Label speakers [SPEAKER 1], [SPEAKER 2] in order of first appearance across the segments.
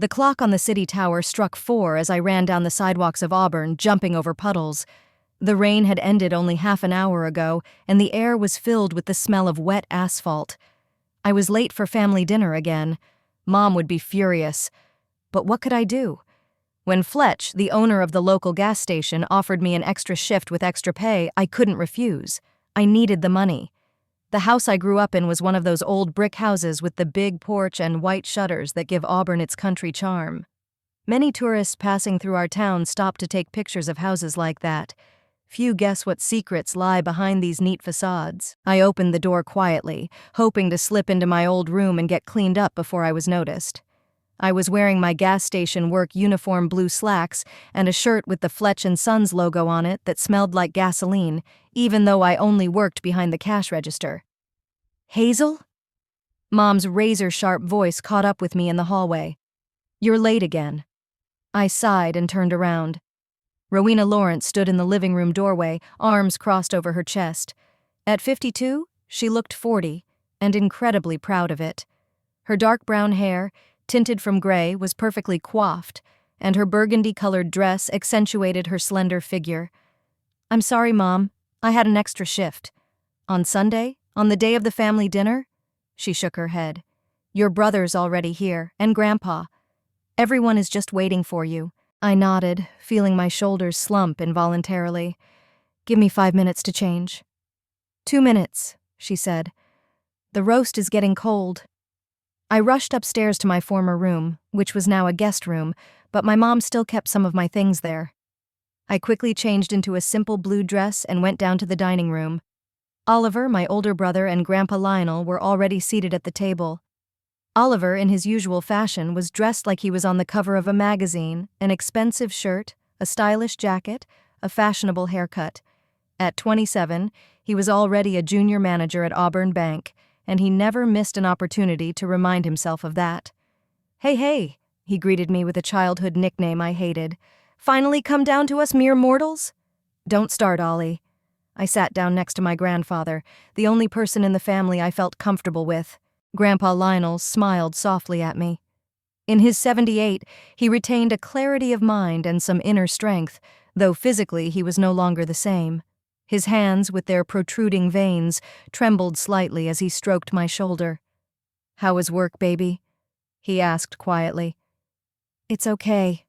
[SPEAKER 1] The clock on the city tower struck 4 as I ran down the sidewalks of Auburn, jumping over puddles. The rain had ended only half an hour ago, and the air was filled with the smell of wet asphalt. I was late for family dinner again. Mom would be furious. But what could I do? When Fletch, the owner of the local gas station, offered me an extra shift with extra pay, I couldn't refuse. I needed the money. The house I grew up in was one of those old brick houses with the big porch and white shutters that give Auburn its country charm. Many tourists passing through our town stop to take pictures of houses like that. Few guess what secrets lie behind these neat facades. I opened the door quietly, hoping to slip into my old room and get cleaned up before I was noticed. I was wearing my gas station work uniform blue slacks and a shirt with the Fletch & Sons logo on it that smelled like gasoline, even though I only worked behind the cash register. "Hazel?" Mom's razor-sharp voice caught up with me in the hallway. "You're late again." I sighed and turned around. Rowena Lawrence stood in the living room doorway, arms crossed over her chest. At 52, she looked 40, and incredibly proud of it. Her dark brown hair, tinted from gray, was perfectly coiffed, and her burgundy-colored dress accentuated her slender figure. "I'm sorry, Mom. I had an extra shift." "On Sunday? On the day of the family dinner?" She shook her head. "Your brother's already here, and Grandpa. Everyone is just waiting for you." I nodded, feeling my shoulders slump involuntarily. "Give me 5 minutes to change." 2 minutes, she said. "The roast is getting cold." I rushed upstairs to my former room, which was now a guest room, but my mom still kept some of my things there. I quickly changed into a simple blue dress and went down to the dining room. Oliver, my older brother, and Grandpa Lionel were already seated at the table. Oliver, in his usual fashion, was dressed like he was on the cover of a magazine, an expensive shirt, a stylish jacket, a fashionable haircut. At 27, he was already a junior manager at Auburn Bank, and he never missed an opportunity to remind himself of that. Hey, he greeted me with a childhood nickname I hated. "Finally come down to us mere mortals?" "Don't start, Ollie." I sat down next to my grandfather, the only person in the family I felt comfortable with. Grandpa Lionel smiled softly at me. In his 78, he retained a clarity of mind and some inner strength, though physically he was no longer the same. His hands, with their protruding veins, trembled slightly as he stroked my shoulder. "How is work, baby?" he asked quietly. "It's okay."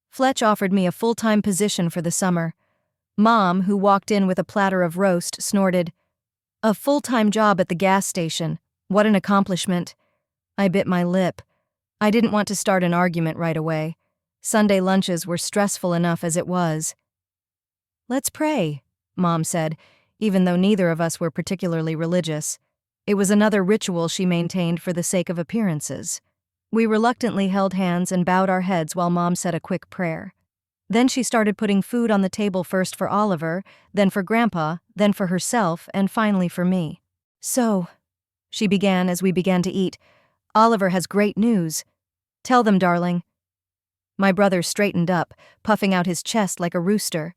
[SPEAKER 1] Fletch offered me a full-time position for the summer. Mom, who walked in with a platter of roast, snorted, "A full-time job at the gas station. What an accomplishment." I bit my lip. I didn't want to start an argument right away. Sunday lunches were stressful enough as it was. "Let's pray," Mom said, even though neither of us were particularly religious. It was another ritual she maintained for the sake of appearances. We reluctantly held hands and bowed our heads while Mom said a quick prayer. Then she started putting food on the table, first for Oliver, then for Grandpa, then for herself, and finally for me. "So," she began as we began to eat, "Oliver has great news. Tell them, darling." My brother straightened up, puffing out his chest like a rooster.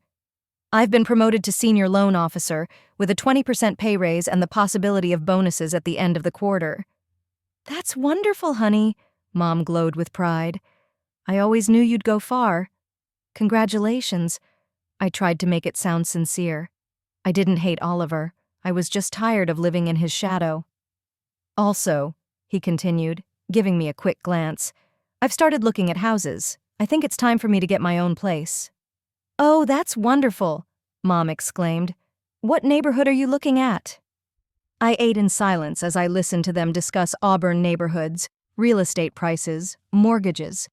[SPEAKER 1] "I've been promoted to senior loan officer, with a 20% pay raise and the possibility of bonuses at the end of the quarter." "That's wonderful, honey," Mom glowed with pride. "I always knew you'd go far." "Congratulations." I tried to make it sound sincere. I didn't hate Oliver. I was just tired of living in his shadow. "Also," he continued, giving me a quick glance, "I've started looking at houses. I think it's time for me to get my own place." "Oh, that's wonderful," Mom exclaimed. "What neighborhood are you looking at?" I ate in silence as I listened to them discuss Auburn neighborhoods, real estate prices, mortgages.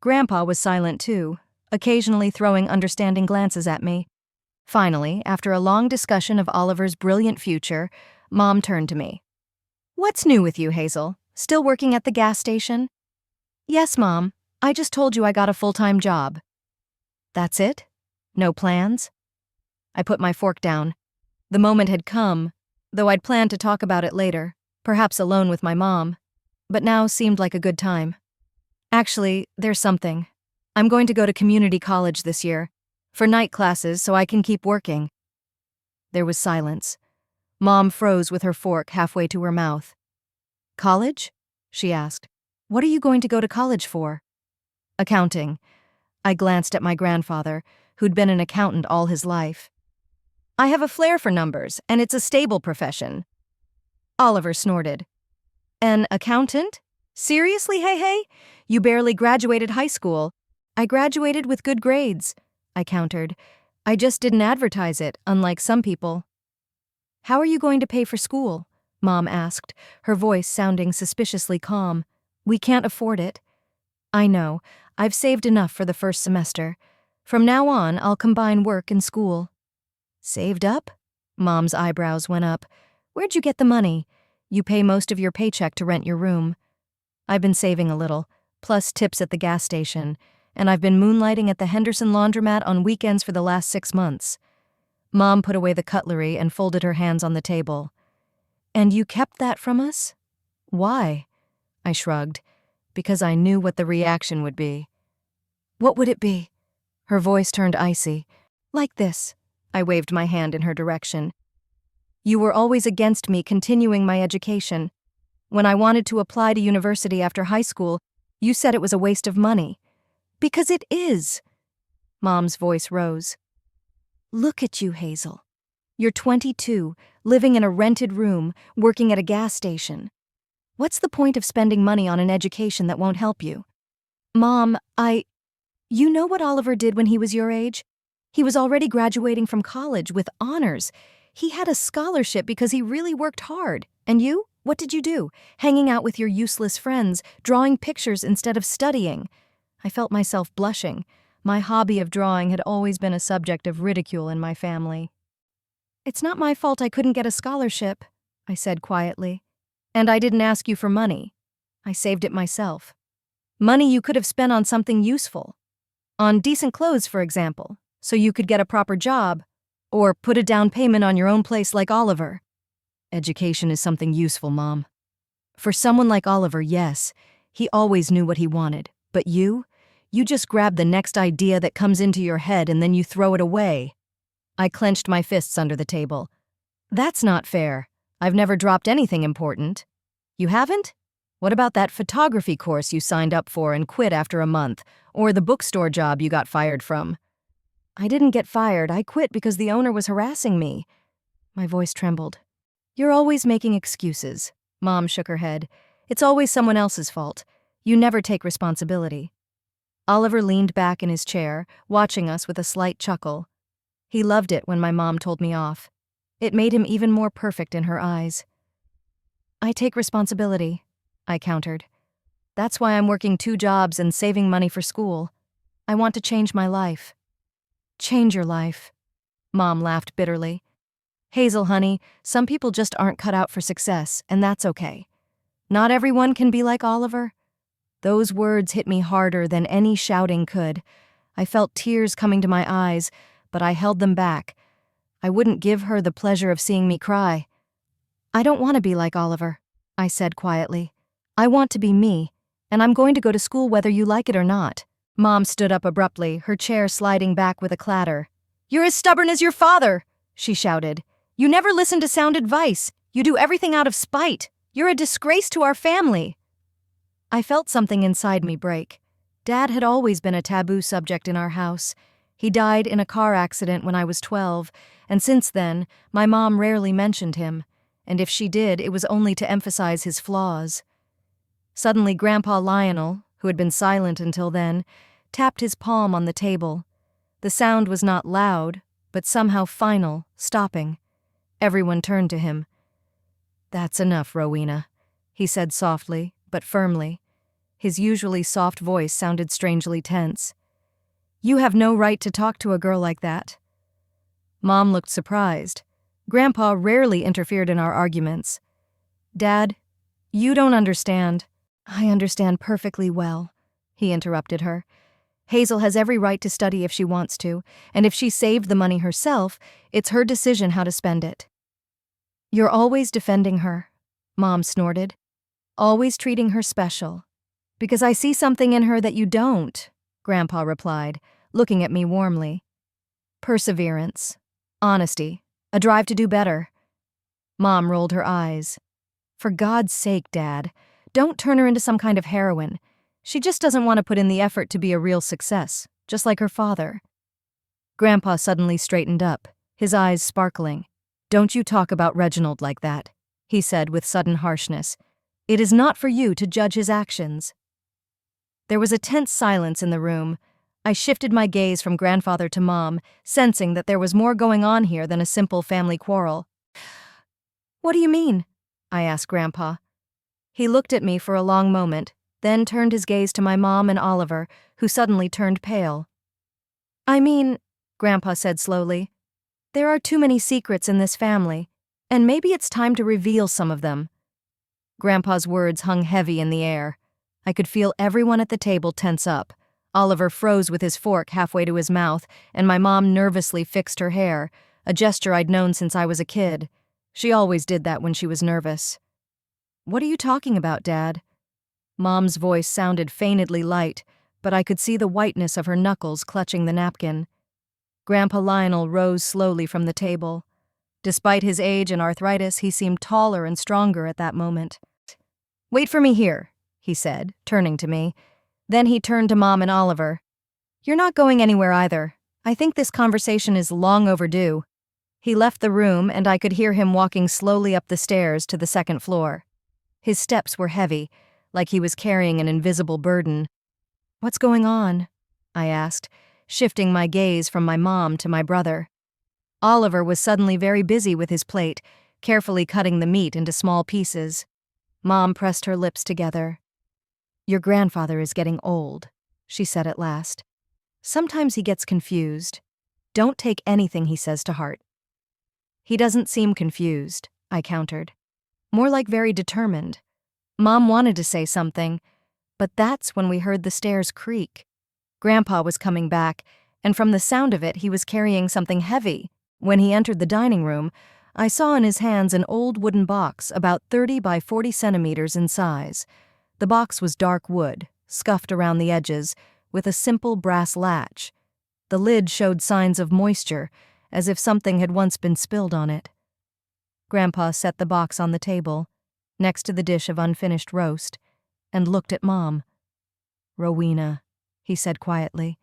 [SPEAKER 1] Grandpa was silent too, occasionally throwing understanding glances at me. Finally, after a long discussion of Oliver's brilliant future, Mom turned to me. "What's new with you, Hazel? Still working at the gas station?" "Yes, Mom. I just told you I got a full-time job." "That's it? No plans?" I put my fork down. The moment had come, though I'd planned to talk about it later, perhaps alone with my mom, but now seemed like a good time. "Actually, there's something. I'm going to go to community college this year, for night classes so I can keep working." There was silence. Mom froze with her fork halfway to her mouth. "College?" she asked. What are you going to go to college for? Accounting. I glanced at my grandfather, who'd been an accountant all his life. I have a flair for numbers, and it's a stable profession. Oliver snorted. An accountant? Seriously, hey? You barely graduated high school. I graduated with good grades, I countered. I just didn't advertise it, unlike some people. How are you going to pay for school? Mom asked, her voice sounding suspiciously calm. We can't afford it. I know. I've saved enough for the first semester. From now on, I'll combine work and school. Saved up? Mom's eyebrows went up. Where'd you get the money? You pay most of your paycheck to rent your room. I've been saving a little, plus tips at the gas station, and I've been moonlighting at the Henderson laundromat on weekends for the last 6 months. Mom put away the cutlery and folded her hands on the table. And you kept that from us? Why? I shrugged, because I knew what the reaction would be. What would it be? Her voice turned icy. Like this. I waved my hand in her direction. You were always against me continuing my education. When I wanted to apply to university after high school, you said it was a waste of money. Because it is. Mom's voice rose. Look at you, Hazel. You're 22, living in a rented room, working at a gas station. What's the point of spending money on an education that won't help you? Mom, You know what Oliver did when he was your age? He was already graduating from college with honors. He had a scholarship because he really worked hard. And you? What did you do? Hanging out with your useless friends, drawing pictures instead of studying. I felt myself blushing. My hobby of drawing had always been a subject of ridicule in my family. It's not my fault I couldn't get a scholarship, I said quietly. And I didn't ask you for money. I saved it myself. Money you could have spent on something useful. On decent clothes, for example, so you could get a proper job, or put a down payment on your own place like Oliver. Education is something useful, Mom. For someone like Oliver, yes, he always knew what he wanted. But you just grab the next idea that comes into your head and then you throw it away. I clenched my fists under the table. That's not fair. I've never dropped anything important. You haven't? What about that photography course you signed up for and quit after a month, or the bookstore job you got fired from? I didn't get fired. I quit because the owner was harassing me. My voice trembled. You're always making excuses. Mom shook her head. It's always someone else's fault. You never take responsibility. Oliver leaned back in his chair, watching us with a slight chuckle. He loved it when my mom told me off. It made him even more perfect in her eyes. I take responsibility, I countered. That's why I'm working 2 jobs and saving money for school. I want to change my life. Change your life. Mom laughed bitterly. Hazel, honey, some people just aren't cut out for success, and that's okay. Not everyone can be like Oliver. Those words hit me harder than any shouting could. I felt tears coming to my eyes, but I held them back. I wouldn't give her the pleasure of seeing me cry. I don't want to be like Oliver, I said quietly. I want to be me, and I'm going to go to school whether you like it or not. Mom stood up abruptly, her chair sliding back with a clatter. You're as stubborn as your father, she shouted. You never listen to sound advice. You do everything out of spite. You're a disgrace to our family. I felt something inside me break. Dad had always been a taboo subject in our house. He died in a car accident when I was 12, and since then, my mom rarely mentioned him, and if she did, it was only to emphasize his flaws. Suddenly, Grandpa Lionel, who had been silent until then, tapped his palm on the table. The sound was not loud, but somehow final, stopping. Everyone turned to him. That's enough, Rowena, he said softly, but firmly. His usually soft voice sounded strangely tense. You have no right to talk to a girl like that. Mom looked surprised. Grandpa rarely interfered in our arguments. Dad, you don't understand. I understand perfectly well, he interrupted her. Hazel has every right to study if she wants to, and if she saved the money herself, it's her decision how to spend it. You're always defending her, Mom snorted. Always treating her special. Because I see something in her that you don't, Grandpa replied, looking at me warmly. Perseverance, honesty, a drive to do better. Mom rolled her eyes. For God's sake, Dad, Don't turn her into some kind of heroine. She just doesn't want to put in the effort to be a real success, just like her father." Grandpa suddenly straightened up, his eyes sparkling. "Don't you talk about Reginald like that," he said with sudden harshness. "It is not for you to judge his actions." There was a tense silence in the room. I shifted my gaze from grandfather to Mom, sensing that there was more going on here than a simple family quarrel. "What do you mean?" I asked Grandpa. He looked at me for a long moment, then turned his gaze to my mom and Oliver, who suddenly turned pale. "I mean," Grandpa said slowly, "there are too many secrets in this family, and maybe it's time to reveal some of them." Grandpa's words hung heavy in the air. I could feel everyone at the table tense up. Oliver froze with his fork halfway to his mouth, and my mom nervously fixed her hair, a gesture I'd known since I was a kid. She always did that when she was nervous. "What are you talking about, Dad?" Mom's voice sounded feignedly light, but I could see the whiteness of her knuckles clutching the napkin. Grandpa Lionel rose slowly from the table. Despite his age and arthritis, he seemed taller and stronger at that moment. "Wait for me here," he said, turning to me. Then he turned to Mom and Oliver. "You're not going anywhere either. I think this conversation is long overdue." He left the room, and I could hear him walking slowly up the stairs to the second floor. His steps were heavy, like he was carrying an invisible burden. "What's going on?" I asked, shifting my gaze from my mom to my brother. Oliver was suddenly very busy with his plate, carefully cutting the meat into small pieces. Mom pressed her lips together. "Your grandfather is getting old," she said at last. "Sometimes he gets confused. Don't take anything he says to heart." "He doesn't seem confused," I countered. "More like very determined." Mom wanted to say something, but that's when we heard the stairs creak. Grandpa was coming back, and from the sound of it, he was carrying something heavy. When he entered the dining room, I saw in his hands an old wooden box about 30 by 40 centimeters in size. The box was dark wood, scuffed around the edges, with a simple brass latch. The lid showed signs of moisture, as if something had once been spilled on it. Grandpa set the box on the table, next to the dish of unfinished roast, and looked at Mom. "Rowena," he said quietly,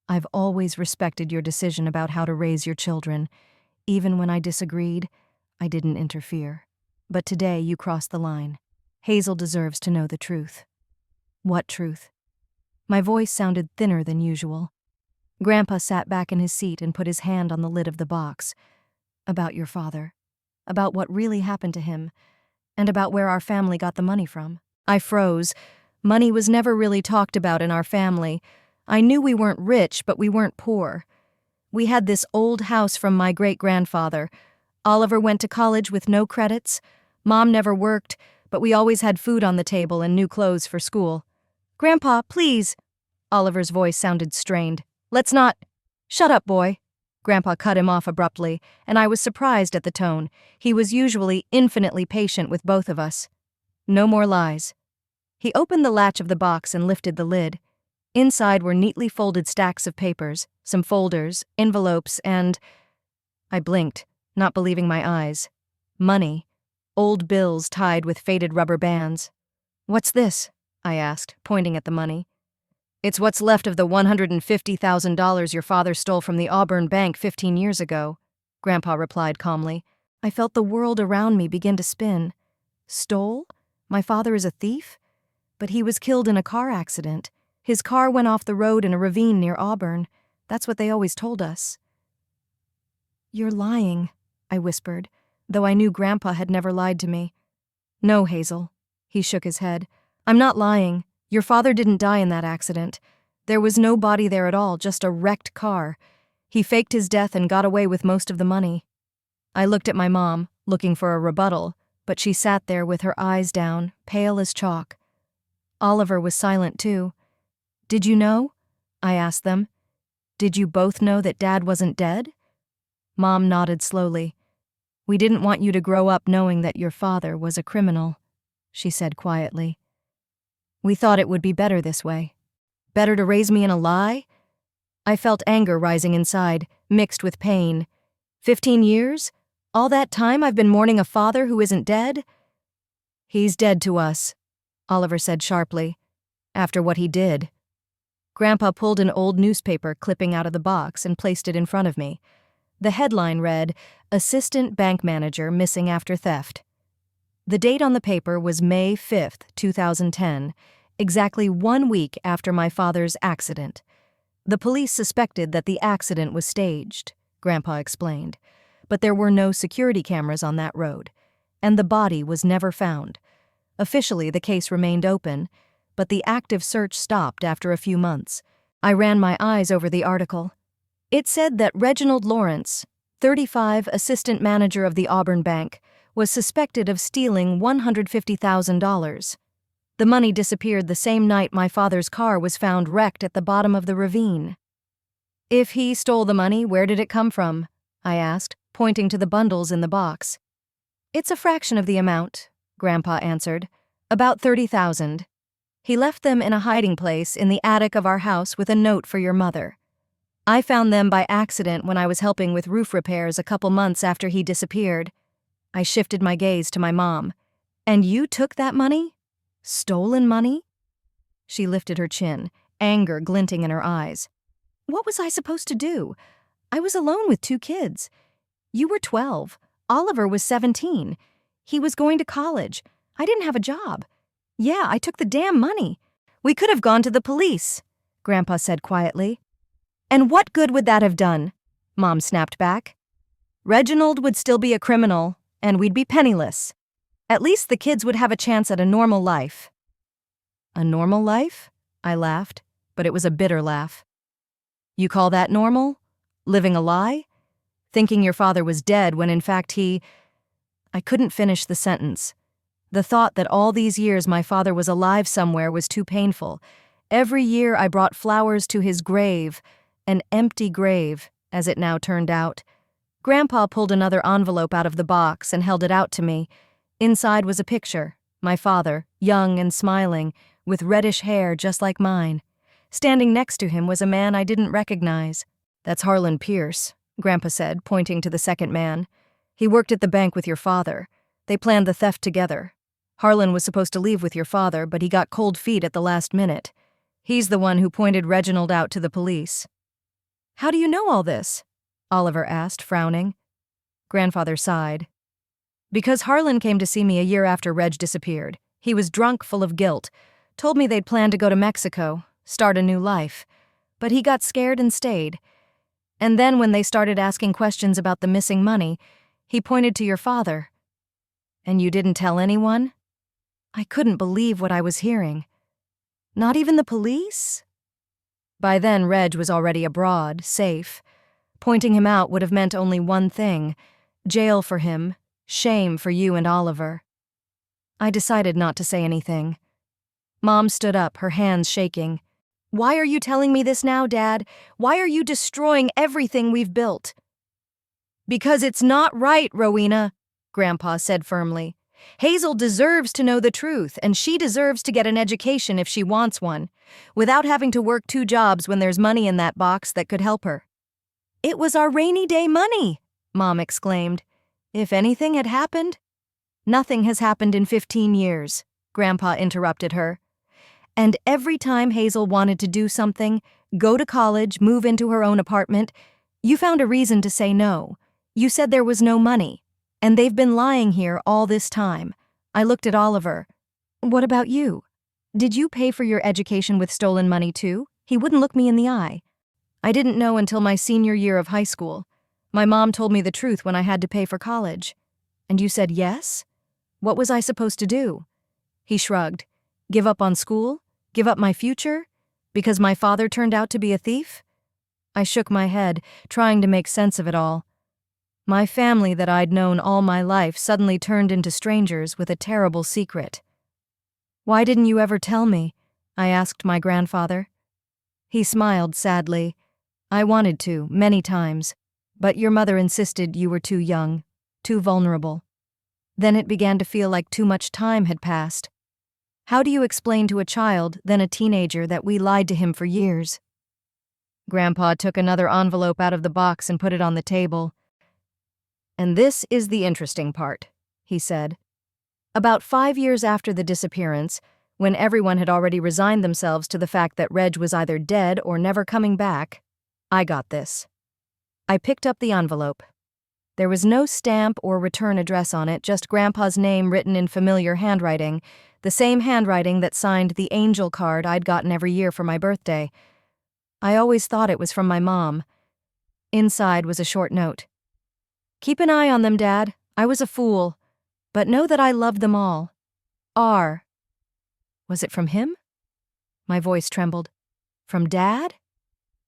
[SPEAKER 1] "I've always respected your decision about how to raise your children. Even when I disagreed, I didn't interfere. But today you crossed the line. Hazel deserves to know the truth." "What truth?" My voice sounded thinner than usual. Grandpa sat back in his seat and put his hand on the lid of the box. "About your father. About what really happened to him. And about where our family got the money from." I froze. Money was never really talked about in our family. I knew we weren't rich, but we weren't poor. We had this old house from my great-grandfather. Oliver went to college with no credits. Mom never worked, but we always had food on the table and new clothes for school. "Grandpa, please." Oliver's voice sounded strained. "Let's not—" "Shut up, boy." Grandpa cut him off abruptly, and I was surprised at the tone. He was usually infinitely patient with both of us. "No more lies." He opened the latch of the box and lifted the lid. Inside were neatly folded stacks of papers, some folders, envelopes, and— I blinked, not believing my eyes. Money. Old bills tied with faded rubber bands. "What's this?" I asked, pointing at the money. "It's what's left of the $150,000 your father stole from the Auburn Bank 15 years ago," Grandpa replied calmly. I felt the world around me begin to spin. Stole? My father is a thief? But he was killed in a car accident. His car went off the road in a ravine near Auburn. That's what they always told us. "You're lying," I whispered, though I knew Grandpa had never lied to me. "No, Hazel." He shook his head. "I'm not lying. Your father didn't die in that accident. There was no body there at all, just a wrecked car. He faked his death and got away with most of the money." I looked at my mom, looking for a rebuttal, but she sat there with her eyes down, pale as chalk. Oliver was silent too. "Did you know?" I asked them. "Did you both know that Dad wasn't dead?" Mom nodded slowly. "We didn't want you to grow up knowing that your father was a criminal," she said quietly. "We thought it would be better this way. Better to raise me in a lie?" I felt anger rising inside, mixed with pain. 15 years? All that time I've been mourning a father who isn't dead? "He's dead to us," Oliver said sharply. After what he did. Grandpa pulled an old newspaper clipping out of the box and placed it in front of me. The headline read, "Assistant Bank Manager Missing After Theft." The date on the paper was May 5th, 2010, exactly 1 week after my father's accident. The police suspected that the accident was staged, Grandpa explained, but there were no security cameras on that road, and the body was never found. Officially, the case remained open, but the active search stopped after a few months. I ran my eyes over the article. It said that Reginald Lawrence, 35, assistant manager of the Auburn Bank, was suspected of stealing $150,000. The money disappeared the same night my father's car was found wrecked at the bottom of the ravine. If he stole the money, where did it come from? I asked, pointing to the bundles in the box. It's a fraction of the amount, Grandpa answered. About $30,000. He left them in a hiding place in the attic of our house with a note for your mother. I found them by accident when I was helping with roof repairs a couple months after he disappeared. I shifted my gaze to my mom. And you took that money? Stolen money? She lifted her chin, anger glinting in her eyes. What was I supposed to do? I was alone with 2 kids. You were 12. Oliver was 17. He was going to college. I didn't have a job. Yeah, I took the damn money. We could have gone to the police, Grandpa said quietly. And what good would that have done? Mom snapped back. Reginald would still be a criminal, and we'd be penniless. At least the kids would have a chance at a normal life. A normal life? I laughed, but it was a bitter laugh. You call that normal? Living a lie? Thinking your father was dead when in fact I couldn't finish the sentence. The thought that all these years my father was alive somewhere was too painful. Every year I brought flowers to his grave, an empty grave, as it now turned out. Grandpa pulled another envelope out of the box and held it out to me. Inside was a picture, my father, young and smiling, with reddish hair just like mine. Standing next to him was a man I didn't recognize. That's Harlan Pierce, Grandpa said, pointing to the second man. He worked at the bank with your father. They planned the theft together. Harlan was supposed to leave with your father, but he got cold feet at the last minute. He's the one who pointed Reginald out to the police. How do you know all this? Oliver asked, frowning. Grandfather sighed. Because Harlan came to see me a year after Reg disappeared. He was drunk, full of guilt. Told me they'd planned to go to Mexico, start a new life. But he got scared and stayed. And then when they started asking questions about the missing money, he pointed to your father. And you didn't tell anyone? I couldn't believe what I was hearing. Not even the police? By then, Reg was already abroad, safe. Pointing him out would have meant only one thing: jail for him, shame for you and Oliver. I decided not to say anything. Mom stood up, her hands shaking. Why are you telling me this now, Dad? Why are you destroying everything we've built? Because it's not right, Rowena, Grandpa said firmly. Hazel deserves to know the truth, and she deserves to get an education if she wants one, without having to work 2 jobs when there's money in that box that could help her. It was our rainy day money, Mom exclaimed. If anything had happened? Nothing has happened in 15 years, Grandpa interrupted her. And every time Hazel wanted to do something, go to college, move into her own apartment, you found a reason to say no. You said there was no money. And they've been lying here all this time. I looked at Oliver. What about you? Did you pay for your education with stolen money too? He wouldn't look me in the eye. I didn't know until my senior year of high school. My mom told me the truth when I had to pay for college. And you said yes? What was I supposed to do? He shrugged. Give up on school? Give up my future? Because my father turned out to be a thief? I shook my head, trying to make sense of it all. My family that I'd known all my life suddenly turned into strangers with a terrible secret. Why didn't you ever tell me? I asked my grandfather. He smiled sadly. I wanted to, many times, but your mother insisted you were too young, too vulnerable. Then it began to feel like too much time had passed. How do you explain to a child, then a teenager, that we lied to him for years? Grandpa took another envelope out of the box and put it on the table. And this is the interesting part, he said. About 5 years after the disappearance, When everyone had already resigned themselves to the fact that Reg was either dead or never coming back, I got this. I picked up the envelope. There was no stamp or return address on it, just Grandpa's name written in familiar handwriting, the same handwriting that signed the angel card I'd gotten every year for my birthday. I always thought it was from my mom. Inside was a short note. "Keep an eye on them, Dad. I was a fool. But know that I love them all. R." Was it from him? My voice trembled. From Dad?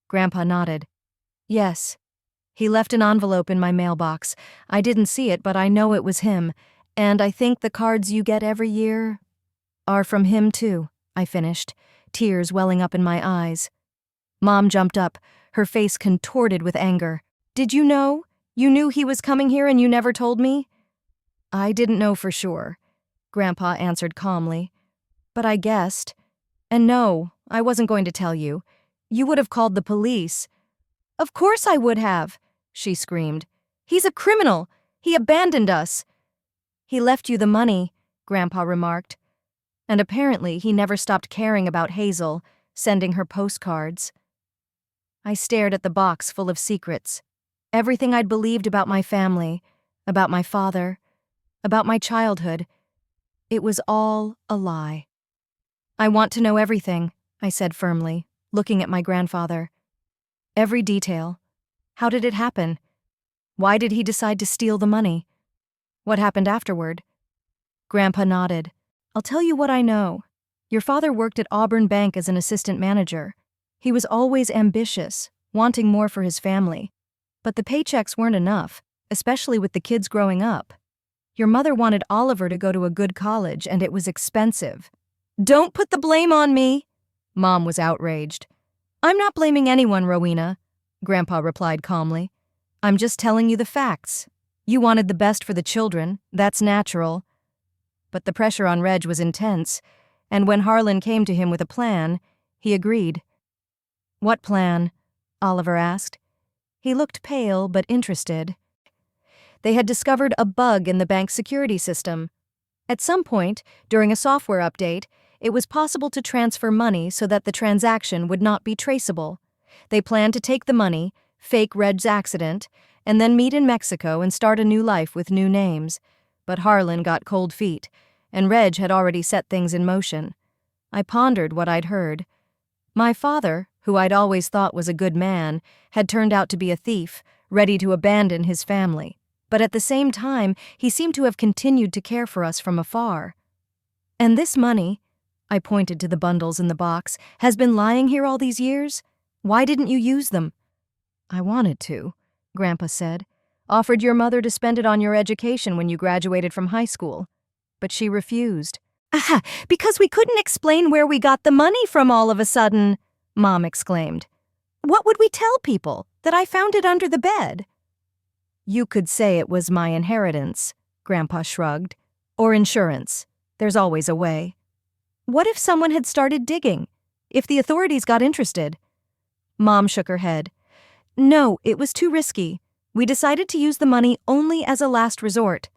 [SPEAKER 1] Grandpa nodded. Yes. He left an envelope in my mailbox. I didn't see it, but I know it was him. And I think the cards you get every year are from him too, I finished, tears welling up in my eyes. Mom jumped up, her face contorted with anger. "Did you know? You knew he was coming here and you never told me?" "I didn't know for sure," Grandpa answered calmly. "But I guessed. And no, I wasn't going to tell you. You would have called the police." "Of course I would have," she screamed. "He's a criminal. He abandoned us." "He left you the money," Grandpa remarked. And apparently he never stopped caring about Hazel, sending her postcards. I stared at the box full of secrets. Everything I'd believed about my family, about my father, about my childhood. It was all a lie. "I want to know everything," I said firmly, looking at my grandfather. "Every detail. How did it happen? Why did he decide to steal the money? What happened afterward?" Grandpa nodded. "I'll tell you what I know. Your father worked at Auburn Bank as an assistant manager. He was always ambitious, wanting more for his family. But the paychecks weren't enough, especially with the kids growing up. Your mother wanted Oliver to go to a good college, and it was expensive." "Don't put the blame on me!" Mom was outraged. "I'm not blaming anyone, Rowena," Grandpa replied calmly. "I'm just telling you the facts. You wanted the best for the children, that's natural." But the pressure on Reg was intense, and when Harlan came to him with a plan, he agreed. "What plan?" Oliver asked. He looked pale but interested. They had discovered a bug in the bank's security system. At some point, during a software update, it was possible to transfer money so that the transaction would not be traceable. They planned to take the money, fake Reg's accident, and then meet in Mexico and start a new life with new names. But Harlan got cold feet, and Reg had already set things in motion. I pondered what I'd heard. My father, who I'd always thought was a good man, had turned out to be a thief, ready to abandon his family. But at the same time, he seemed to have continued to care for us from afar. "And this money," I pointed to the bundles in the box, "has been lying here all these years? Why didn't you use them?" "I wanted to," Grandpa said. "Offered your mother to spend it on your education when you graduated from high school. But she refused." "Aha! Because we couldn't explain where we got the money from all of a sudden," Mom exclaimed. "What would we tell people? That I found it under the bed?" "You could say it was my inheritance," Grandpa shrugged. "Or insurance. There's always a way." "What if someone had started digging? If the authorities got interested?" Mom shook her head. "No, it was too risky. We decided to use the money only as a last resort."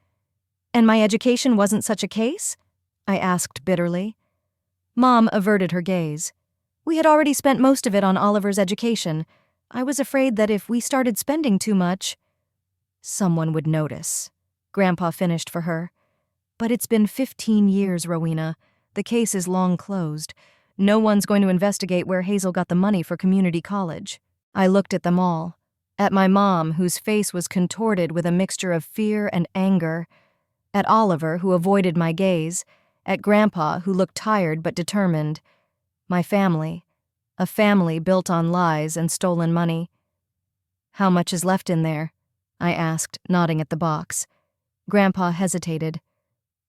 [SPEAKER 1] "And my education wasn't such a case?" I asked bitterly. Mom averted her gaze. "We had already spent most of it on Oliver's education. I was afraid that if we started spending too much, someone would notice," Grandpa finished for her. "But it's been 15 years, Rowena. The case is long closed. No one's going to investigate where Hazel got the money for community college." I looked at them all. At my mom, whose face was contorted with a mixture of fear and anger. At Oliver, who avoided my gaze. At Grandpa, who looked tired but determined. My family. A family built on lies and stolen money. "How much is left in there?" I asked, nodding at the box. Grandpa hesitated.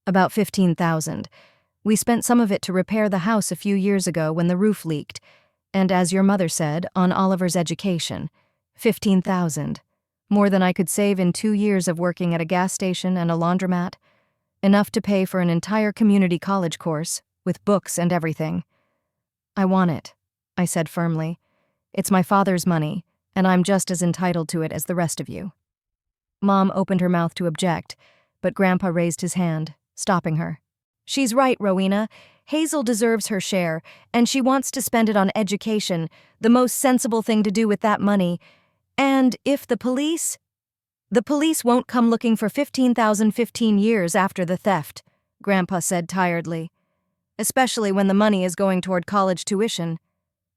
[SPEAKER 1] "About 15,000. We spent some of it to repair the house a few years ago when the roof leaked, and as your mother said, on Oliver's education. 15,000. More than I could save in 2 years of working at a gas station and a laundromat. Enough to pay for an entire community college course, with books and everything." "I want it," I said firmly. "It's my father's money, and I'm just as entitled to it as the rest of you." Mom opened her mouth to object, but Grandpa raised his hand, stopping her. "She's right, Rowena. Hazel deserves her share, and she wants to spend it on education, the most sensible thing to do with that money. And if the police won't come looking for 15 years after the theft, Grandpa said tiredly. Especially when the money is going toward college tuition.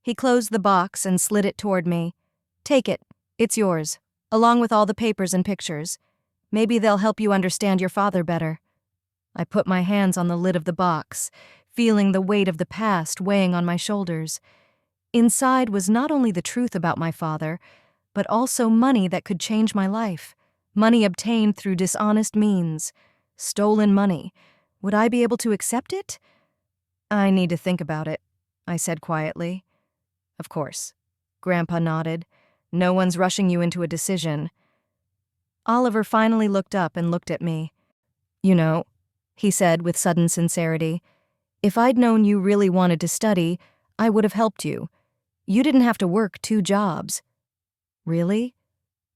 [SPEAKER 1] He closed the box and slid it toward me. Take it. It's yours, along with all the papers and pictures. Maybe they'll help you understand your father better. I put my hands on the lid of the box, feeling the weight of the past weighing on my shoulders. Inside was not only the truth about my father, but also money that could change my life. Money obtained through dishonest means. Stolen money. Would I be able to accept it? I need to think about it, I said quietly. Of course. Grandpa nodded. No one's rushing you into a decision. Oliver finally looked up and looked at me. You know, he said with sudden sincerity, if I'd known you really wanted to study, I would have helped you. You didn't have to work 2 jobs. Really?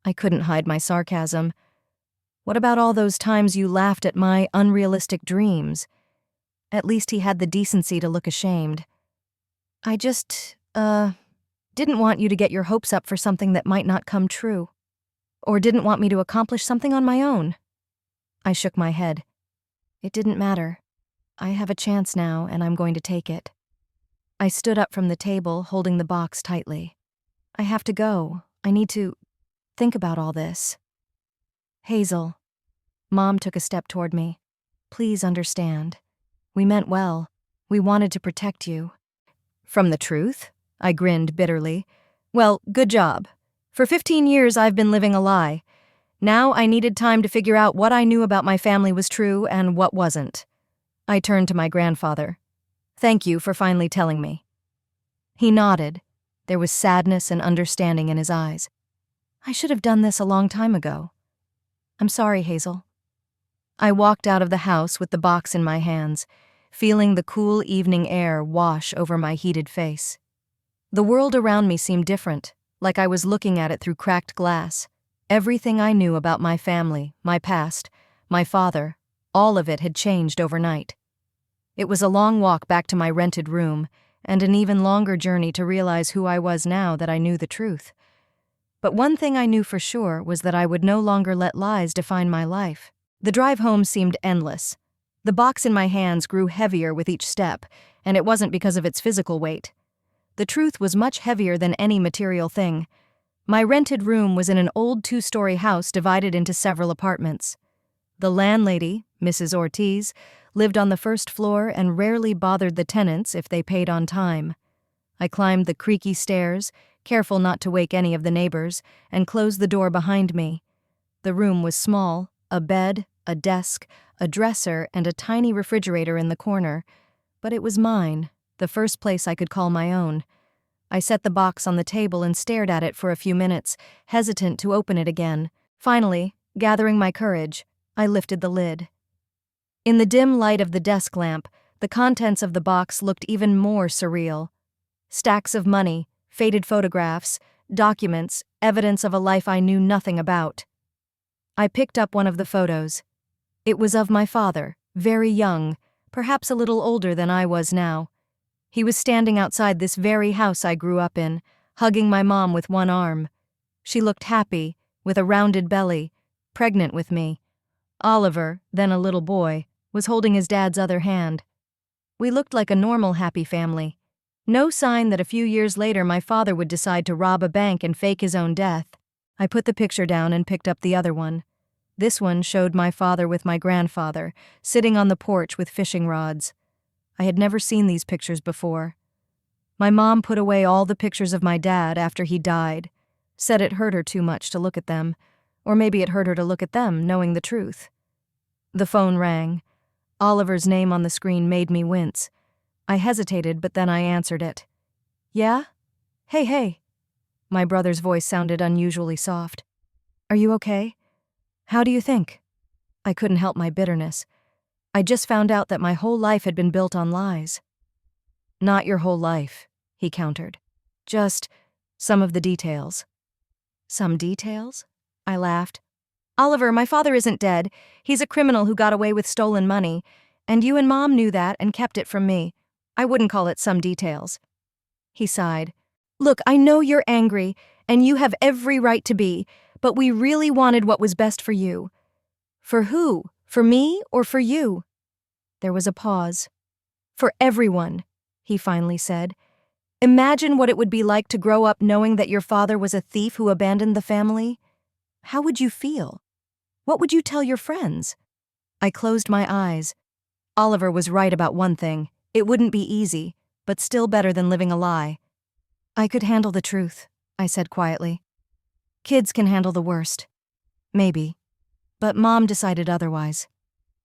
[SPEAKER 1] I couldn't hide my sarcasm. What about all those times you laughed at my unrealistic dreams? At least he had the decency to look ashamed. I just, didn't want you to get your hopes up for something that might not come true. Or didn't want me to accomplish something on my own. I shook my head. It didn't matter. I have a chance now, and I'm going to take it. I stood up from the table, holding the box tightly. I have to go. I need to think about all this. Hazel. Mom took a step toward me. Please understand. We meant well. We wanted to protect you. From the truth? I grinned bitterly. Well, good job. For 15 years I've been living a lie. Now I needed time to figure out what I knew about my family was true and what wasn't. I turned to my grandfather. Thank you for finally telling me. He nodded. There was sadness and understanding in his eyes. I should have done this a long time ago. I'm sorry, Hazel. I walked out of the house with the box in my hands, feeling the cool evening air wash over my heated face. The world around me seemed different, like I was looking at it through cracked glass. Everything I knew about my family, my past, my father, all of it had changed overnight. It was a long walk back to my rented room, and an even longer journey to realize who I was now that I knew the truth. But one thing I knew for sure was that I would no longer let lies define my life. The drive home seemed endless. The box in my hands grew heavier with each step, and it wasn't because of its physical weight. The truth was much heavier than any material thing. My rented room was in an old 2-story house divided into several apartments. The landlady, Mrs. Ortiz, lived on the first floor and rarely bothered the tenants if they paid on time. I climbed the creaky stairs, careful not to wake any of the neighbors, and closed the door behind me. The room was small, a bed, a desk, a dresser, and a tiny refrigerator in the corner. But it was mine, the first place I could call my own. I set the box on the table and stared at it for a few minutes, hesitant to open it again. Finally, gathering my courage, I lifted the lid. In the dim light of the desk lamp, the contents of the box looked even more surreal. Stacks of money, faded photographs, documents, evidence of a life I knew nothing about. I picked up one of the photos. It was of my father, very young, perhaps a little older than I was now. He was standing outside this very house I grew up in, hugging my mom with one arm. She looked happy, with a rounded belly, pregnant with me. Oliver, then a little boy, was holding his dad's other hand. We looked like a normal happy family. No sign that a few years later my father would decide to rob a bank and fake his own death. I put the picture down and picked up the other one. This one showed my father with my grandfather, sitting on the porch with fishing rods. I had never seen these pictures before. My mom put away all the pictures of my dad after he died, said it hurt her too much to look at them, or maybe it hurt her to look at them, knowing the truth. The phone rang. Oliver's name on the screen made me wince. I hesitated, but then I answered it. Yeah? Hey. My brother's voice sounded unusually soft. Are you okay? How do you think? I couldn't help my bitterness. I just found out that my whole life had been built on lies. Not your whole life, he countered. Just some of the details. Some details? I laughed. Oliver, my father isn't dead. He's a criminal who got away with stolen money, and you and Mom knew that and kept it from me. I wouldn't call it some details. He sighed. Look, I know you're angry, and you have every right to be, but we really wanted what was best for you. For who? For me or for you? There was a pause. For everyone, he finally said. Imagine what it would be like to grow up knowing that your father was a thief who abandoned the family. How would you feel? What would you tell your friends? I closed my eyes. Oliver was right about one thing. It wouldn't be easy, but still better than living a lie. I could handle the truth, I said quietly. Kids can handle the worst. Maybe. But Mom decided otherwise.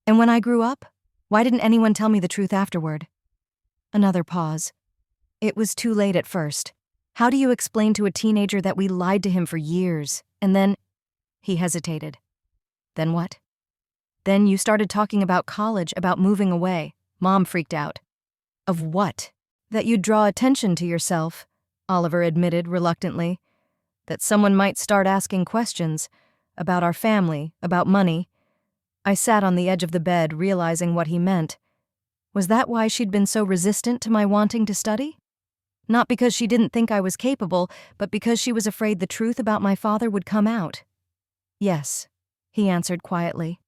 [SPEAKER 1] And when I grew up, why didn't anyone tell me the truth afterward? Another pause. It was too late at first. How do you explain to a teenager that we lied to him for years, and then... He hesitated. Then what? Then you started talking about college, about moving away. Mom freaked out. Of what? That you'd draw attention to yourself, Oliver admitted reluctantly. That someone might start asking questions about our family, about money. I sat on the edge of the bed, realizing what he meant. Was that why she'd been so resistant to my wanting to study? Not because she didn't think I was capable, but because she was afraid the truth about my father would come out. Yes, he answered quietly.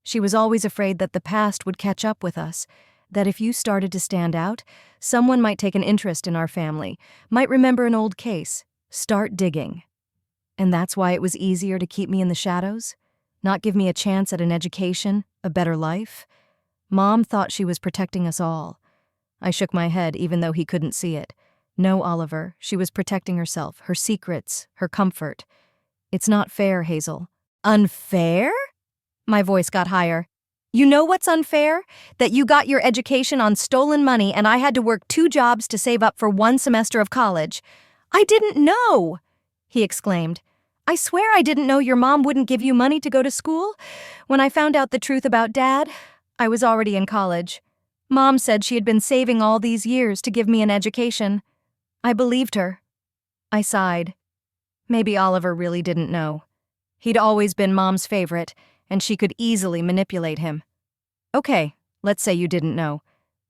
[SPEAKER 1] She was always afraid that the past would catch up with us, that if you started to stand out, someone might take an interest in our family, might remember an old case, start digging. And that's why it was easier to keep me in the shadows, not give me a chance at an education, a better life. Mom thought she was protecting us all. I shook my head even though he couldn't see it. No, Oliver, she was protecting herself, her secrets, her comfort. It's not fair, Hazel. Unfair? My voice got higher. You know what's unfair? That you got your education on stolen money and I had to work 2 jobs to save up for 1 semester of college. I didn't know, he exclaimed. I swear I didn't know your mom wouldn't give you money to go to school. When I found out the truth about Dad, I was already in college. Mom said she had been saving all these years to give me an education. I believed her. I sighed. Maybe Oliver really didn't know. He'd always been Mom's favorite, and she could easily manipulate him. Okay, let's say you didn't know.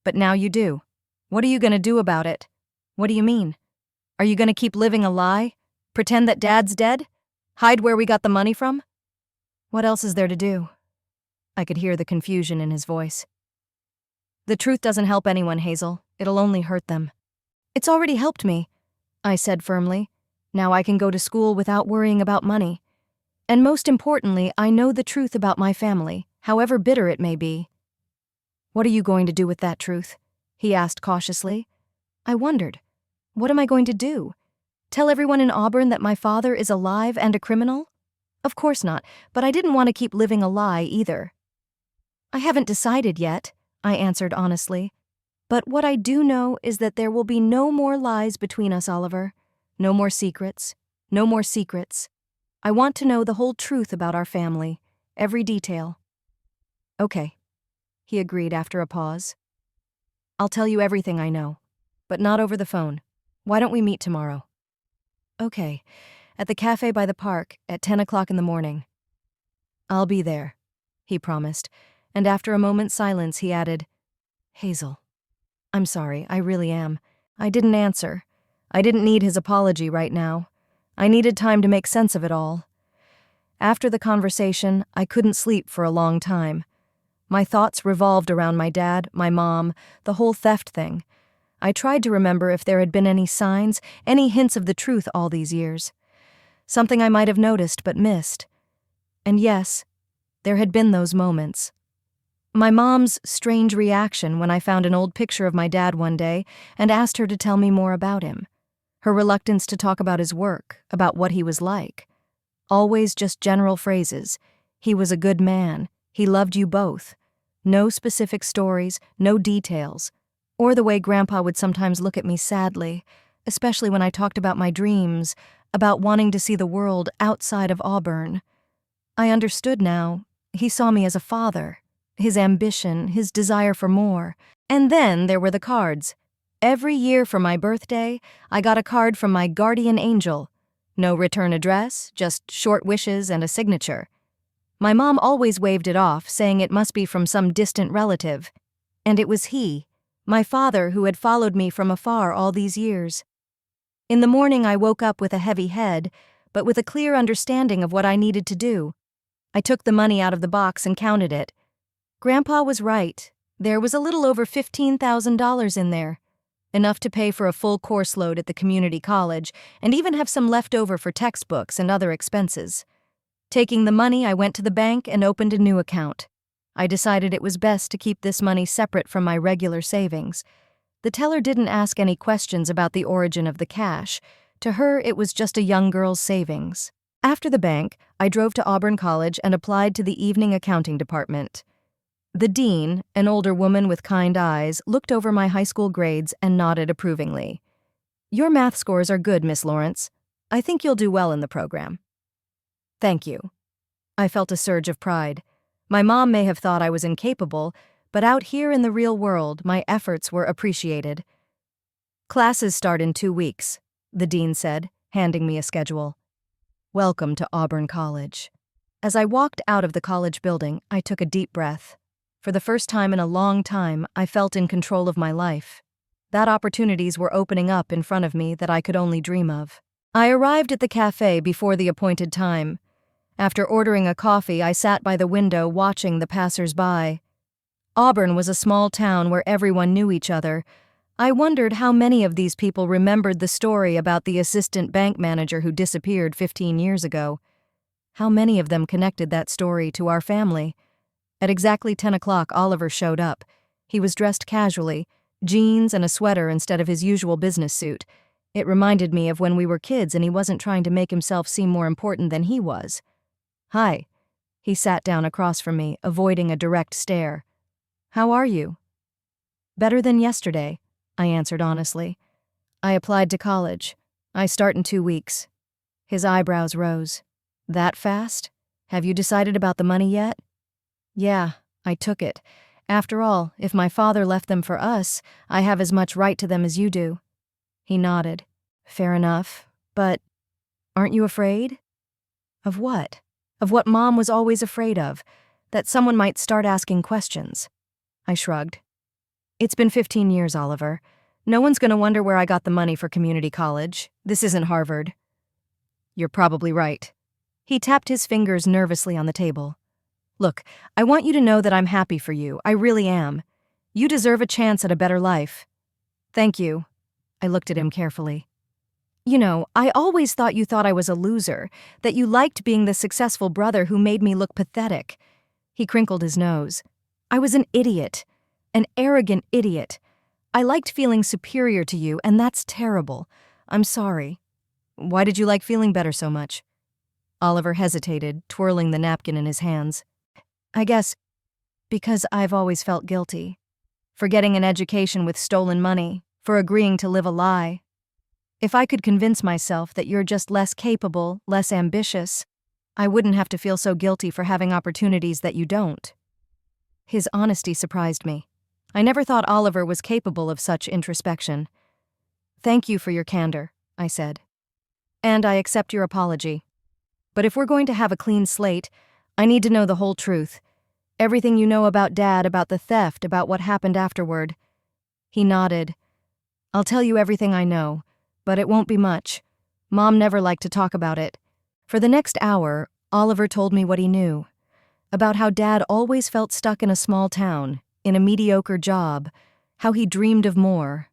[SPEAKER 1] But now you do. What are you going to do about it? What do you mean? Are you going to keep living a lie? Pretend that Dad's dead? Hide where we got the money from? What else is there to do? I could hear the confusion in his voice. The truth doesn't help anyone, Hazel. It'll only hurt them. It's already helped me, I said firmly. Now I can go to school without worrying about money. And most importantly, I know the truth about my family, however bitter it may be. What are you going to do with that truth? He asked cautiously. I wondered. What am I going to do? Tell everyone in Auburn that my father is alive and a criminal? Of course not, but I didn't want to keep living a lie either. I haven't decided yet, I answered honestly. But what I do know is that there will be no more lies between us, Oliver. No more secrets. No more secrets. I want to know the whole truth about our family, every detail. Okay, he agreed after a pause. I'll tell you everything I know, but not over the phone. Why don't we meet tomorrow? Okay, at the cafe by the park at 10 o'clock in the morning. I'll be there, he promised, and after a moment's silence he added, Hazel, I'm sorry, I really am. I didn't answer. I didn't need his apology right now. I needed time to make sense of it all. After the conversation, I couldn't sleep for a long time. My thoughts revolved around my dad, my mom, the whole theft thing. I tried to remember if there had been any signs, any hints of the truth all these years. Something I might have noticed but missed. And yes, there had been those moments. My mom's strange reaction when I found an old picture of my dad one day and asked her to tell me more about him. Her reluctance to talk about his work, about what he was like. Always just general phrases. He was a good man. He loved you both. No specific stories, no details. Or the way Grandpa would sometimes look at me sadly, especially when I talked about my dreams, about wanting to see the world outside of Auburn. I understood now. He saw me as a father, his ambition, his desire for more. And then there were the cards. Every year for my birthday, I got a card from my guardian angel. No return address, just short wishes and a signature. My mom always waved it off, saying it must be from some distant relative. And it was he, My father, who had followed me from afar all these years. In the morning, I woke up with a heavy head, but with a clear understanding of what I needed to do. I took the money out of the box and counted it. Grandpa was right. There was a little over $15,000 in there. Enough to pay for a full course load at the community college, and even have some left over for textbooks and other expenses. Taking the money, I went to the bank and opened a new account. I decided it was best to keep this money separate from my regular savings. The teller didn't ask any questions about the origin of the cash. To her, it was just a young girl's savings. After the bank, I drove to Auburn College and applied to the evening accounting department. The dean, an older woman with kind eyes, looked over my high school grades and nodded approvingly. "Your math scores are good, Miss Lawrence. I think you'll do well in the program." "Thank you." I felt a surge of pride. My mom may have thought I was incapable, but out here in the real world, my efforts were appreciated. "Classes start in 2 weeks," the dean said, handing me a schedule. "Welcome to Auburn College." As I walked out of the college building, I took a deep breath. For the first time in a long time, I felt in control of my life. That opportunities were opening up in front of me that I could only dream of. I arrived at the cafe before the appointed time. After ordering a coffee, I sat by the window watching the passers-by. Auburn was a small town where everyone knew each other. I wondered how many of these people remembered the story about the assistant bank manager who disappeared 15 years ago. How many of them connected that story to our family? At exactly 10 o'clock, Oliver showed up. He was dressed casually, jeans and a sweater instead of his usual business suit. It reminded me of when we were kids and he wasn't trying to make himself seem more important than he was. "Hi." He sat down across from me, avoiding a direct stare. "How are you?" "Better than yesterday," I answered honestly. "I applied to college. I start in 2 weeks." His eyebrows rose. "That fast? Have you decided about the money yet?" "Yeah, I took it. After all, if my father left them for us, I have as much right to them as you do." He nodded. "Fair enough, but aren't you afraid?" "Of what?" "Of what Mom was always afraid of, that someone might start asking questions." I shrugged. "It's been 15 years, Oliver. No one's going to wonder where I got the money for community college. This isn't Harvard." "You're probably right." He tapped his fingers nervously on the table. "Look, I want you to know that I'm happy for you. I really am. You deserve a chance at a better life." "Thank you." I looked at him carefully. "You know, I always thought you thought I was a loser, that you liked being the successful brother who made me look pathetic." He crinkled his nose. "I was an idiot. An arrogant idiot. I liked feeling superior to you, and that's terrible. I'm sorry." "Why did you like feeling better so much?" Oliver hesitated, twirling the napkin in his hands. "I guess because I've always felt guilty. For getting an education with stolen money, for agreeing to live a lie. If I could convince myself that you're just less capable, less ambitious, I wouldn't have to feel so guilty for having opportunities that you don't." His honesty surprised me. I never thought Oliver was capable of such introspection. "Thank you for your candor," I said. "And I accept your apology. But if we're going to have a clean slate, I need to know the whole truth. Everything you know about Dad, about the theft, about what happened afterward." He nodded. "I'll tell you everything I know, but it won't be much. Mom never liked to talk about it." For the next hour, Oliver told me what he knew. About how Dad always felt stuck in a small town, in a mediocre job, how he dreamed of more.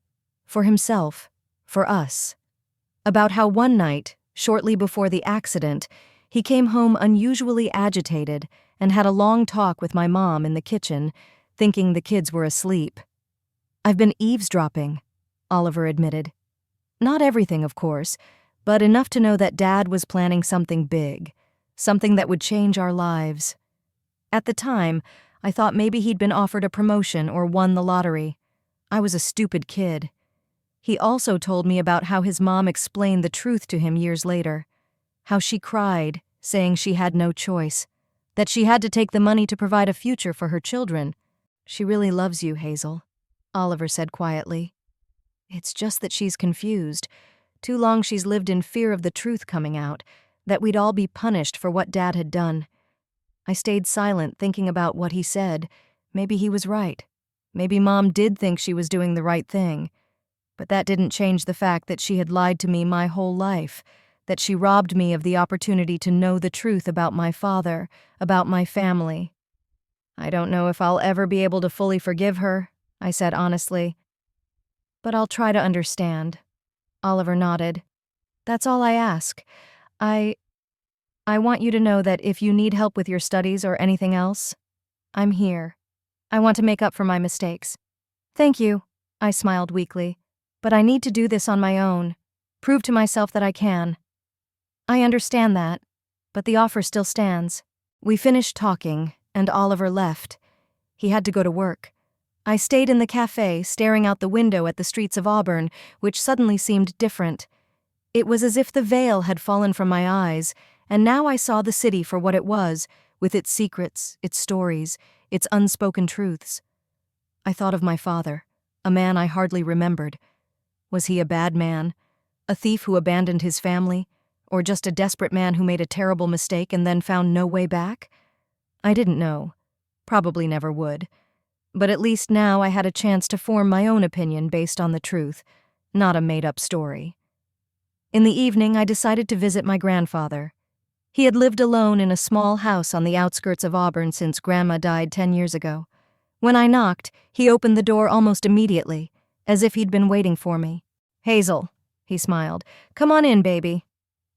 [SPEAKER 1] For himself, for us. About how one night, shortly before the accident, he came home unusually agitated and had a long talk with my mom in the kitchen, thinking the kids were asleep. "I've been eavesdropping," Oliver admitted. "Not everything, of course, but enough to know that Dad was planning something big, something that would change our lives." At the time, I thought maybe he'd been offered a promotion or won the lottery. I was a stupid kid. He also told me about how his mom explained the truth to him years later. How she cried, saying she had no choice, that she had to take the money to provide a future for her children. "She really loves you, Hazel," Oliver said quietly. "It's just that she's confused. Too long she's lived in fear of the truth coming out, that we'd all be punished for what Dad had done." I stayed silent, thinking about what he said. Maybe he was right. Maybe Mom did think she was doing the right thing. But that didn't change the fact that she had lied to me my whole life, that she robbed me of the opportunity to know the truth about my father, about my family. I don't know if I'll ever be able to fully forgive her, I said honestly. But I'll try to understand. Oliver nodded. That's all I ask. I want you to know that if you need help with your studies or anything else, I'm here. I want to make up for my mistakes. Thank you, I smiled weakly. But I need to do this on my own. Prove to myself that I can. I understand that, but the offer still stands. We finished talking, and Oliver left. He had to go to work. I stayed in the cafe, staring out the window at the streets of Auburn, which suddenly seemed different. It was as if the veil had fallen from my eyes, and now I saw the city for what it was, with its secrets, its stories, its unspoken truths. I thought of my father, a man I hardly remembered. Was he a bad man? A thief who abandoned his family? Or just a desperate man who made a terrible mistake and then found no way back? I didn't know. Probably never would. But at least now I had a chance to form my own opinion based on the truth, not a made-up story. In the evening, I decided to visit my grandfather. He had lived alone in a small house on the outskirts of Auburn since Grandma died 10 years ago. When I knocked, he opened the door almost immediately, as if he'd been waiting for me. Hazel, he smiled. Come on in, baby.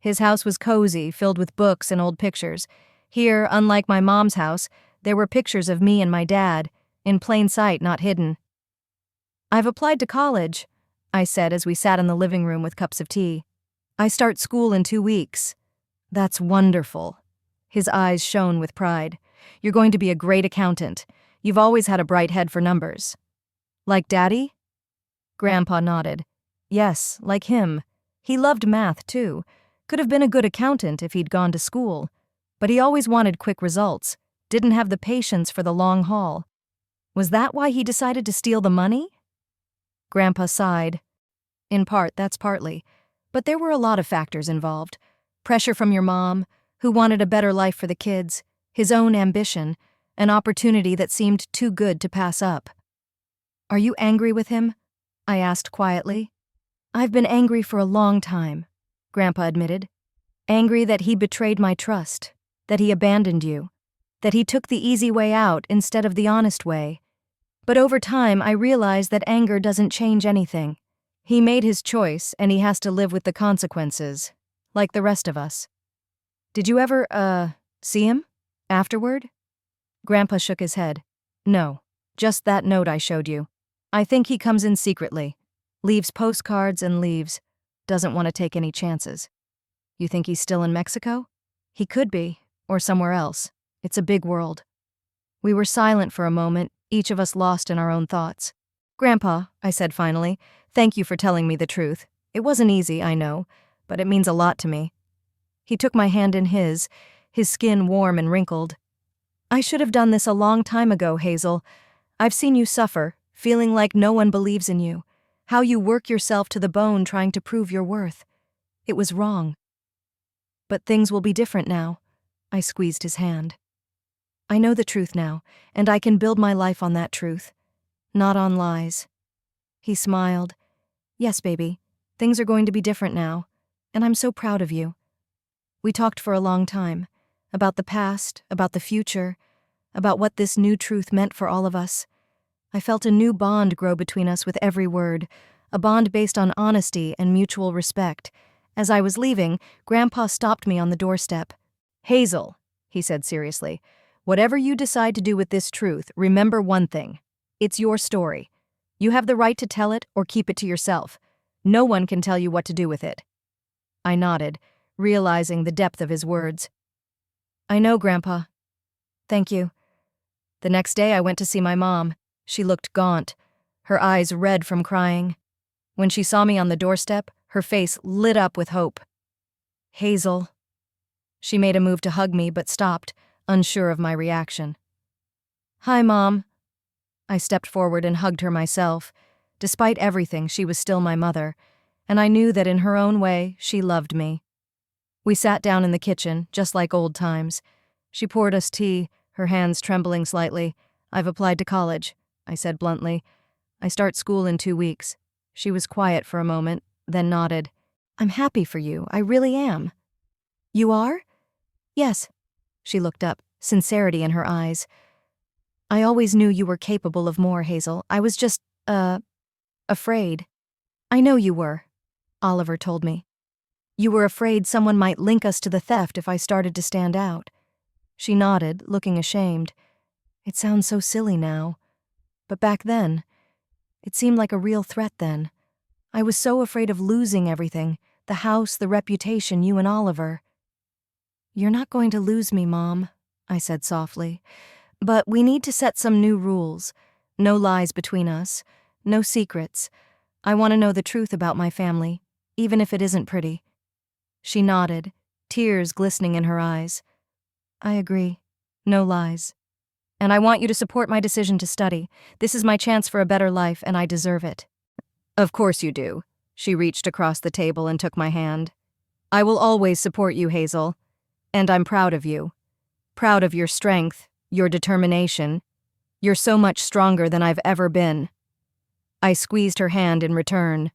[SPEAKER 1] His house was cozy, filled with books and old pictures. Here, unlike my mom's house, there were pictures of me and my dad, in plain sight, not hidden. I've applied to college, I said as we sat in the living room with cups of tea. I start school in 2 weeks. That's wonderful. His eyes shone with pride. You're going to be a great accountant. You've always had a bright head for numbers. Like Daddy? Grandpa nodded. Yes, like him. He loved math, too. Could have been a good accountant if he'd gone to school. But he always wanted quick results, didn't have the patience for the long haul. Was that why he decided to steal the money? Grandpa sighed. In part, that's partly. But there were a lot of factors involved. Pressure from your mom, who wanted a better life for the kids, his own ambition, an opportunity that seemed too good to pass up. Are you angry with him? I asked quietly. I've been angry for a long time, Grandpa admitted. Angry that he betrayed my trust, that he abandoned you, that he took the easy way out instead of the honest way. But over time, I realized that anger doesn't change anything. He made his choice, and he has to live with the consequences, like the rest of us. Did you ever, see him? Afterward? Grandpa shook his head. No, just that note I showed you. I think he comes in secretly, leaves postcards and leaves, doesn't want to take any chances. You think he's still in Mexico? He could be, or somewhere else. It's a big world. We were silent for a moment, each of us lost in our own thoughts. Grandpa, I said finally, thank you for telling me the truth. It wasn't easy, I know, but it means a lot to me. He took my hand in his skin warm and wrinkled. I should have done this a long time ago, Hazel. I've seen you suffer, feeling like no one believes in you, how you work yourself to the bone trying to prove your worth. It was wrong. But things will be different now. I squeezed his hand. I know the truth now, and I can build my life on that truth, not on lies. He smiled. Yes, baby, things are going to be different now, and I'm so proud of you. We talked for a long time, about the past, about the future, about what this new truth meant for all of us. I felt a new bond grow between us with every word, a bond based on honesty and mutual respect. As I was leaving, Grandpa stopped me on the doorstep. Hazel, he said seriously, whatever you decide to do with this truth, remember one thing. It's your story. You have the right to tell it or keep it to yourself. No one can tell you what to do with it. I nodded, realizing the depth of his words. I know, Grandpa. Thank you. The next day I went to see my mom. She looked gaunt, her eyes red from crying. When she saw me on the doorstep, her face lit up with hope. Hazel. She made a move to hug me but stopped, unsure of my reaction. Hi, Mom. I stepped forward and hugged her myself. Despite everything, she was still my mother, and I knew that in her own way, she loved me. We sat down in the kitchen, just like old times. She poured us tea, her hands trembling slightly. I've applied to college. I said bluntly. I start school in 2 weeks. She was quiet for a moment, then nodded. I'm happy for you, I really am. You are? Yes. She looked up, sincerity in her eyes. I always knew you were capable of more, Hazel. I was just, afraid. I know you were, Oliver told me. You were afraid someone might link us to the theft if I started to stand out. She nodded, looking ashamed. It sounds so silly now. But back then, it seemed like a real threat then. I was so afraid of losing everything, the house, the reputation, you and Oliver. You're not going to lose me, Mom, I said softly. But we need to set some new rules. No lies between us. No secrets. I want to know the truth about my family, even if it isn't pretty. She nodded, tears glistening in her eyes. I agree. No lies. And I want you to support my decision to study. This is my chance for a better life, and I deserve it. Of course you do. She reached across the table and took my hand. I will always support you, Hazel. And I'm proud of you. Proud of your strength, your determination. You're so much stronger than I've ever been. I squeezed her hand in return,